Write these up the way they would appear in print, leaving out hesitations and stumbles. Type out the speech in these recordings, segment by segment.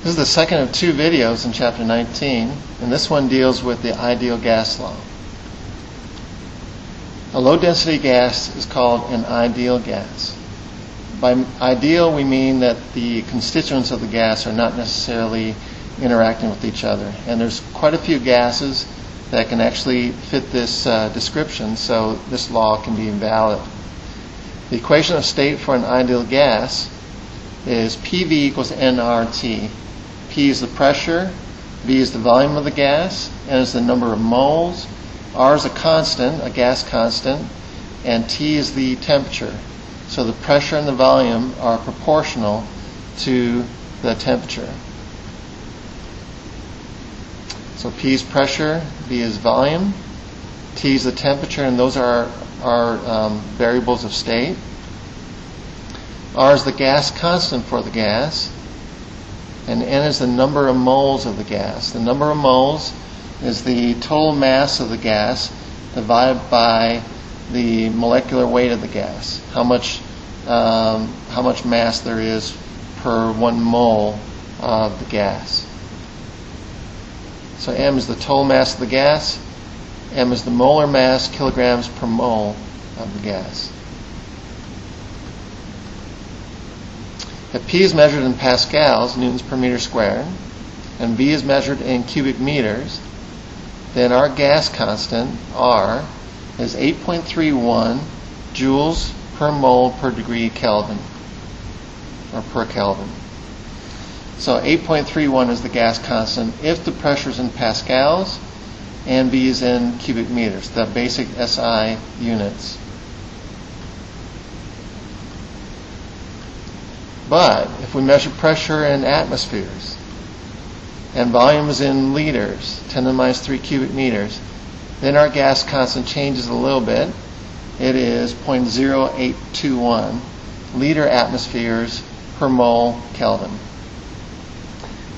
This is the second of two videos in Chapter 19, and this one deals with the ideal gas law. A low-density gas is called an ideal gas. By ideal, we mean that the constituents of the gas are not necessarily interacting with each other. And there's quite a few gases that can actually fit this description, so this law can be invalid. The equation of state for an ideal gas is PV equals nRT. P is the pressure, V is the volume of the gas, N is the number of moles, R is a constant, a gas constant, and T is the temperature. So the pressure and the volume are proportional to the temperature. So P is pressure, V is volume, T is the temperature, and those are variables of state. R is the gas constant for the gas, and N is the number of moles of the gas. The number of moles is the total mass of the gas divided by the molecular weight of the gas. How much mass there is per 1 mole of the gas. So M is the total mass of the gas. M is the molar mass, kilograms per mole of the gas. If P is measured in pascals, newtons per meter squared, and V is measured in cubic meters, then our gas constant, R, is 8.31 joules per mole per degree Kelvin, or per Kelvin. So 8.31 is the gas constant if the pressure is in pascals and V is in cubic meters, the basic SI units. But if we measure pressure in atmospheres and volume is in liters, 10 to the minus 3 cubic meters, then our gas constant changes a little bit. It is 0.0821 liter atmospheres per mole Kelvin.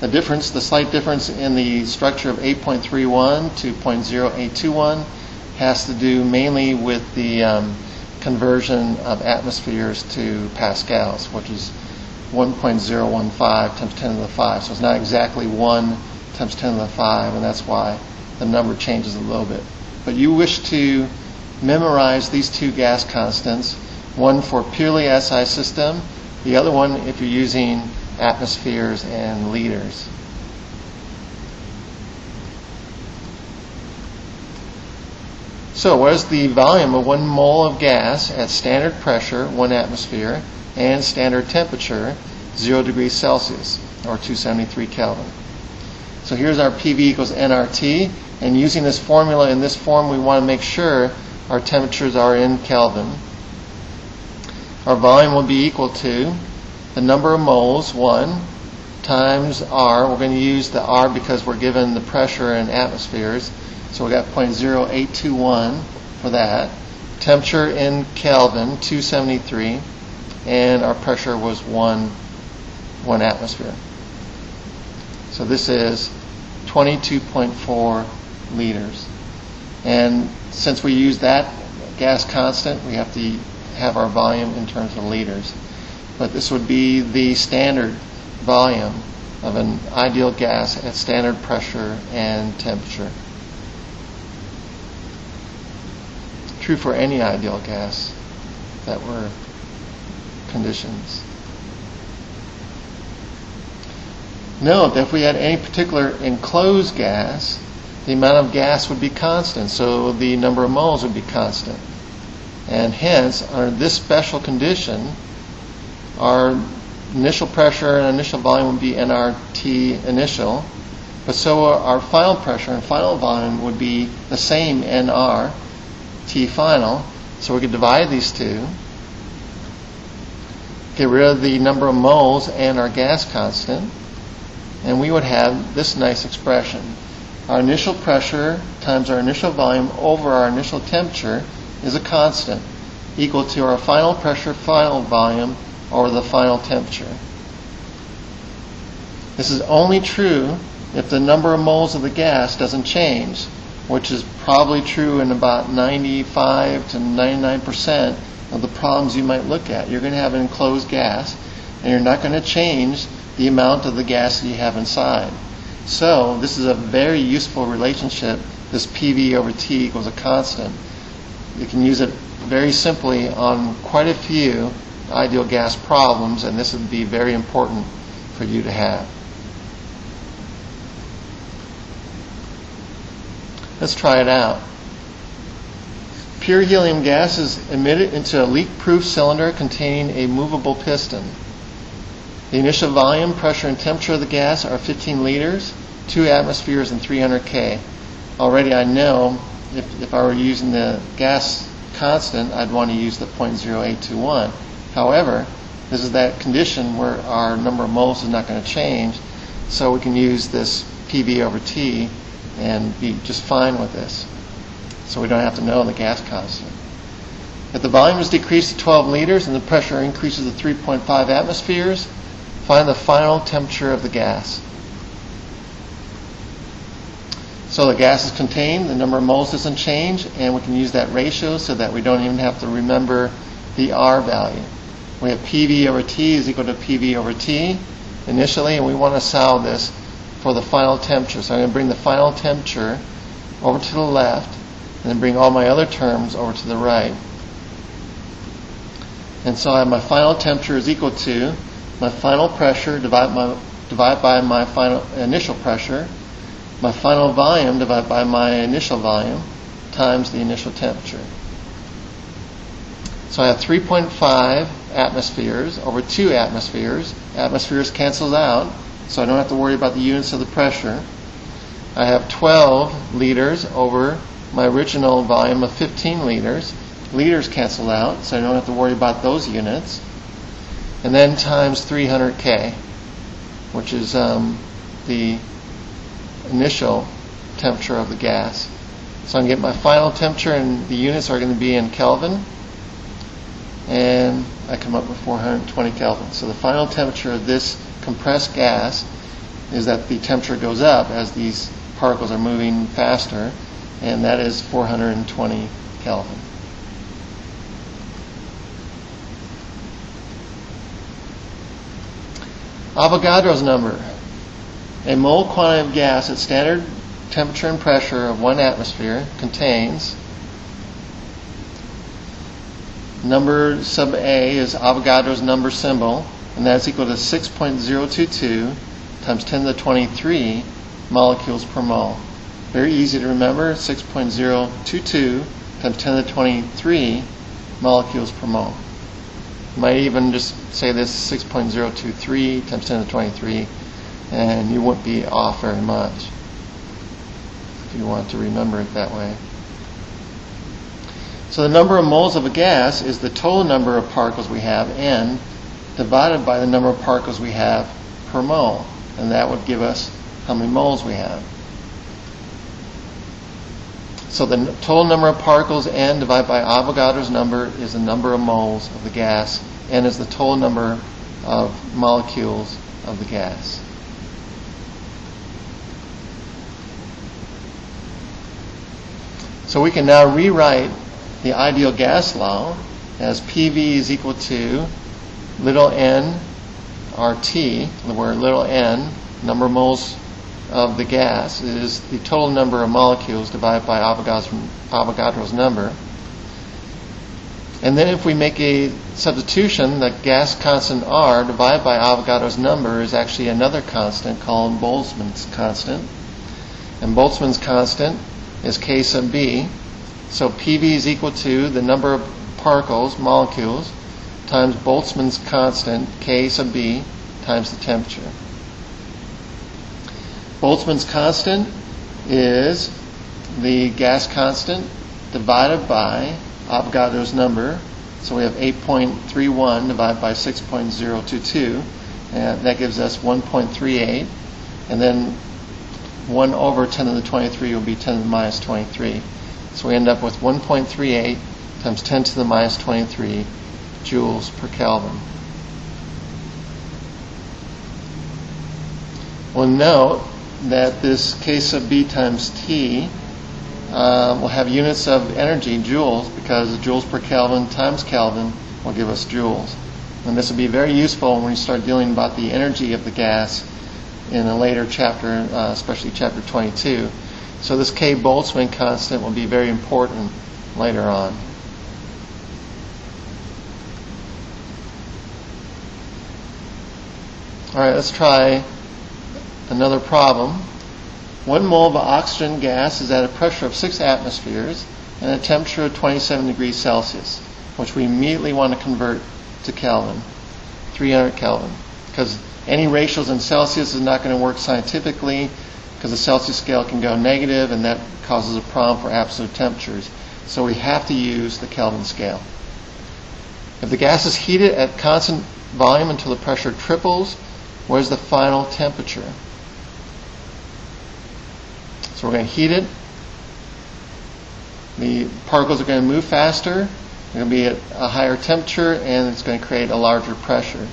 The slight difference in the structure of 8.31 to 0.0821 has to do mainly with the conversion of atmospheres to pascals, which is 1.015 times 10 to the 5. So it's not exactly 1 times 10 to the 5, and that's why the number changes a little bit. But you wish to memorize these two gas constants, one for purely SI system, the other one if you're using atmospheres and liters. So what is the volume of 1 mole of gas at standard pressure, 1 atmosphere, and standard temperature, 0 degrees Celsius, or 273 Kelvin? So here's our PV equals nRT, and using this formula in this form, we want to make sure our temperatures are in Kelvin. Our volume will be equal to the number of moles, 1, times R. We're going to use the R because we're given the pressure in atmospheres. So we got 0.0821 for that. Temperature in Kelvin, 273. And our pressure was 1 atmosphere. So this is 22.4 liters. And since we use that gas constant, we have to have our volume in terms of liters. But this would be the standard volume of an ideal gas at standard pressure and temperature. True for any ideal gas that were conditions. Note that if we had any particular enclosed gas, the amount of gas would be constant, so the number of moles would be constant. And hence, under this special condition, our initial pressure and initial volume would be nRT initial, but so our final pressure and final volume would be the same nR T final. So we could divide these two, get rid of the number of moles and our gas constant, and we would have this nice expression. Our initial pressure times our initial volume over our initial temperature is a constant, equal to our final pressure, final volume, or the final temperature. This is only true if the number of moles of the gas doesn't change, which is probably true in about 95 to 99% of the problems you might look at. You're going to have an enclosed gas, and you're not going to change the amount of the gas that you have inside. So this is a very useful relationship, this PV over T equals a constant. You can use it very simply on quite a few ideal gas problems, and this would be very important for you to have. Let's try it out. Pure helium gas is emitted into a leak-proof cylinder containing a movable piston. The initial volume, pressure, and temperature of the gas are 15 liters, 2 atmospheres, and 300 K. Already I know if I were using the gas constant, I'd want to use the 0.0821. However, this is that condition where our number of moles is not going to change, so we can use this PV over T and be just fine with this. So we don't have to know the gas constant. If the volume is decreased to 12 liters and the pressure increases to 3.5 atmospheres, find the final temperature of the gas. So the gas is contained, the number of moles doesn't change, and we can use that ratio so that we don't even have to remember the R value. We have PV over T is equal to PV over T initially, and we want to solve this for the final temperature. So I'm going to bring the final temperature over to the left, and then bring all my other terms over to the right. And so I have my final temperature is equal to my final pressure divided by my final initial pressure, my final volume divided by my initial volume, times the initial temperature. So I have 3.5 atmospheres over 2 atmospheres. Atmospheres cancels out, so I don't have to worry about the units of the pressure. I have 12 liters over my original volume of 15 liters. Liters cancel out, so I don't have to worry about those units. And then times 300 K, which is the initial temperature of the gas. So I'm going to get my final temperature, and the units are going to be in Kelvin, and I come up with 420 Kelvin. So the final temperature of this compressed gas is that the temperature goes up as these particles are moving faster, and that is 420 Kelvin. Avogadro's number. A mole quantity of gas at standard temperature and pressure of 1 atmosphere contains, number sub A is Avogadro's number symbol, and that's equal to 6.022 times 10 to the 23 molecules per mole. Very easy to remember, 6.022 times 10 to the 23 molecules per mole. You might even just say this 6.023 times 10 to the 23, and you wouldn't be off very much if you want to remember it that way. So the number of moles of a gas is the total number of particles we have, N, divided by the number of particles we have per mole. And that would give us how many moles we have. So the total number of particles, N, divided by Avogadro's number, is the number of moles of the gas. N is the total number of molecules of the gas. So we can now rewrite the ideal gas law as PV is equal to little n RT, where little n, number of moles of the gas, is the total number of molecules divided by Avogadro's number. And then if we make a substitution, the gas constant R divided by Avogadro's number is actually another constant called Boltzmann's constant. And Boltzmann's constant is K sub B. So PV is equal to the number of particles, molecules, times Boltzmann's constant, K sub B, times the temperature. Boltzmann's constant is the gas constant divided by Avogadro's number. So we have 8.31 divided by 6.022, and that gives us 1.38. And then 1 over 10 to the 23 will be 10 to the minus 23. So we end up with 1.38 times 10 to the minus 23 joules per Kelvin. We'll note that this K sub B times T will have units of energy, joules, because joules per Kelvin times Kelvin will give us joules. And this will be very useful when you start dealing about the energy of the gas in a later chapter, especially chapter 22. So this K Boltzmann constant will be very important later on. All right, let's try another problem. 1 mole of oxygen gas is at a pressure of 6 atmospheres and a temperature of 27 degrees Celsius, which we immediately want to convert to Kelvin, 300 Kelvin, because any ratios in Celsius is not going to work scientifically, because the Celsius scale can go negative, and that causes a problem for absolute temperatures. So we have to use the Kelvin scale. If the gas is heated at constant volume until the pressure triples, what is the final temperature? So we're going to heat it. The particles are going to move faster. They're going to be at a higher temperature, and it's going to create a larger pressure.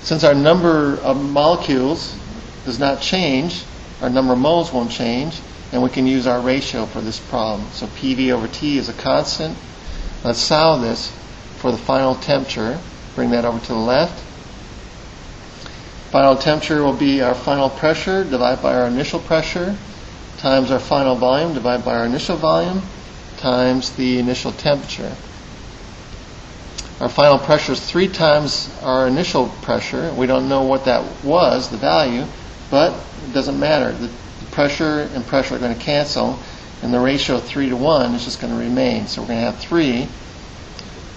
Since our number of molecules does not change, our number of moles won't change, and we can use our ratio for this problem. So PV over T is a constant. Let's solve this for the final temperature. Bring that over to the left. Final temperature will be our final pressure divided by our initial pressure times our final volume divided by our initial volume times the initial temperature. Our final pressure is 3 times our initial pressure. We don't know what that was, the value, but it doesn't matter. The pressure and pressure are going to cancel, and the ratio of 3 to 1 is just going to remain. So we're going to have 3.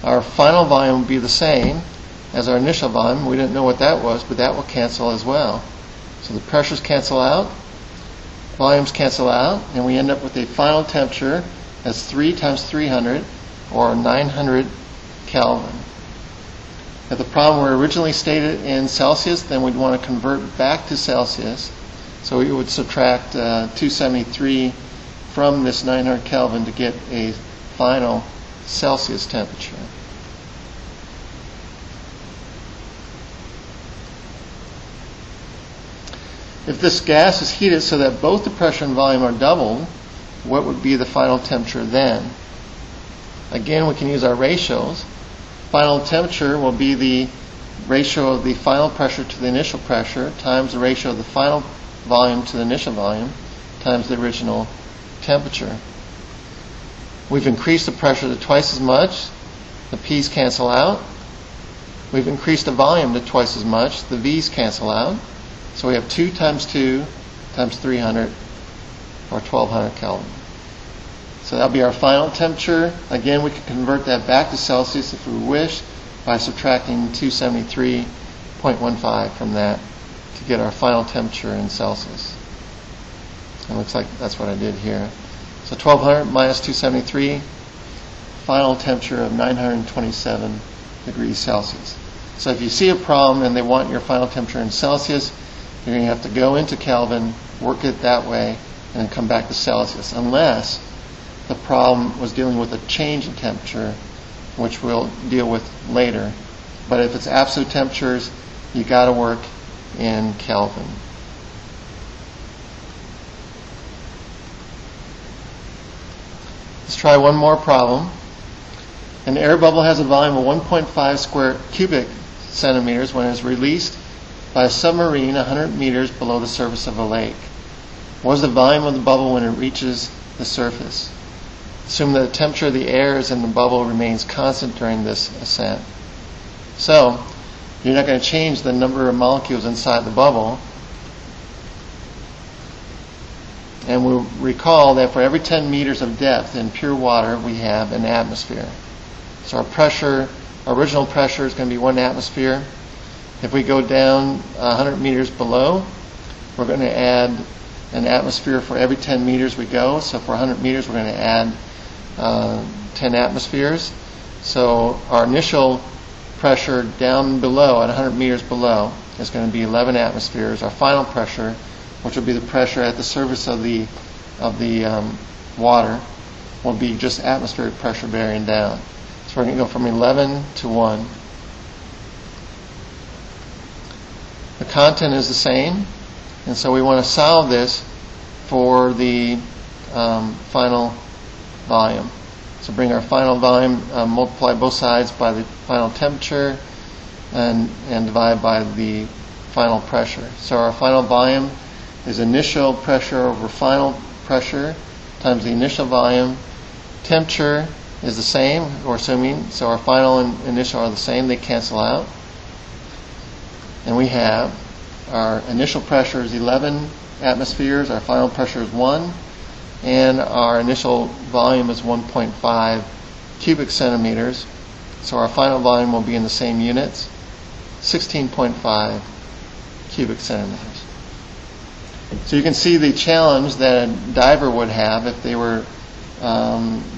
Our final volume will be the same as our initial volume. We didn't know what that was, but that will cancel as well. So the pressures cancel out, volumes cancel out, and we end up with a final temperature as 3 times 300, or 900 Kelvin. If the problem were originally stated in Celsius, then we'd want to convert back to Celsius. So we would subtract 273 from this 900 Kelvin to get a final Celsius temperature. If this gas is heated so that both the pressure and volume are doubled, what would be the final temperature then? Again, we can use our ratios. Final temperature will be the ratio of the final pressure to the initial pressure times the ratio of the final volume to the initial volume times the original temperature. We've increased the pressure to twice as much. The P's cancel out. We've increased the volume to twice as much. The V's cancel out. So we have 2 times 2 times 300, or 1200 Kelvin. So that'll be our final temperature. Again, we can convert that back to Celsius if we wish by subtracting 273.15 from that to get our final temperature in Celsius. It looks like that's what I did here. So 1200 minus 273, final temperature of 927 degrees Celsius. So if you see a problem and they want your final temperature in Celsius, you're going to have to go into Kelvin, work it that way, and then come back to Celsius, unless the problem was dealing with a change in temperature, which we'll deal with later. But if it's absolute temperatures, you got to work in Kelvin. Let's try one more problem. An air bubble has a volume of 1.5 square cubic centimeters when it is released by a submarine 100 meters below the surface of a lake. What is the volume of the bubble when it reaches the surface? Assume that the temperature of the air is in the bubble remains constant during this ascent. So, you're not going to change the number of molecules inside the bubble. And we'll recall that for every 10 meters of depth in pure water, we have an atmosphere. So our pressure, our original pressure is going to be 1 atmosphere. If we go down 100 meters below, we're going to add an atmosphere for every 10 meters we go. So for 100 meters, we're going to add 10 atmospheres. So our initial pressure down below, at 100 meters below, is going to be 11 atmospheres. Our final pressure, which will be the pressure at the surface of the water, will be just atmospheric pressure bearing down. So we're going to go from 11 to 1. The content is the same, and so we want to solve this for the final volume. So So bring our final volume, multiply both sides by the final temperature, and divide by the final pressure. So our final volume is initial pressure over final pressure times the initial volume. Temperature is the same, we're assuming, so our final and initial are the same, they cancel out. And we have our initial pressure is 11 atmospheres, our final pressure is 1, and our initial volume is 1.5 cubic centimeters. So our final volume will be in the same units, 16.5 cubic centimeters. So you can see the challenge that a diver would have if they were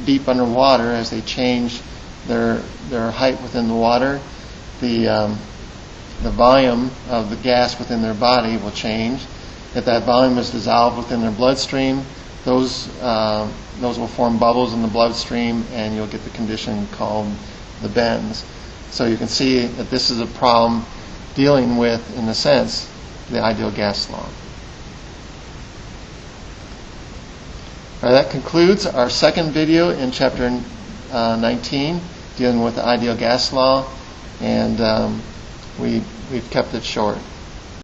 deep underwater as they change their height within the water. The volume of the gas within their body will change. If that volume is dissolved within their bloodstream, those will form bubbles in the bloodstream, and you'll get the condition called the bends. So you can see that this is a problem dealing with, in a sense, the ideal gas law. All right, that concludes our second video in chapter 19, dealing with the ideal gas law, and we've kept it short.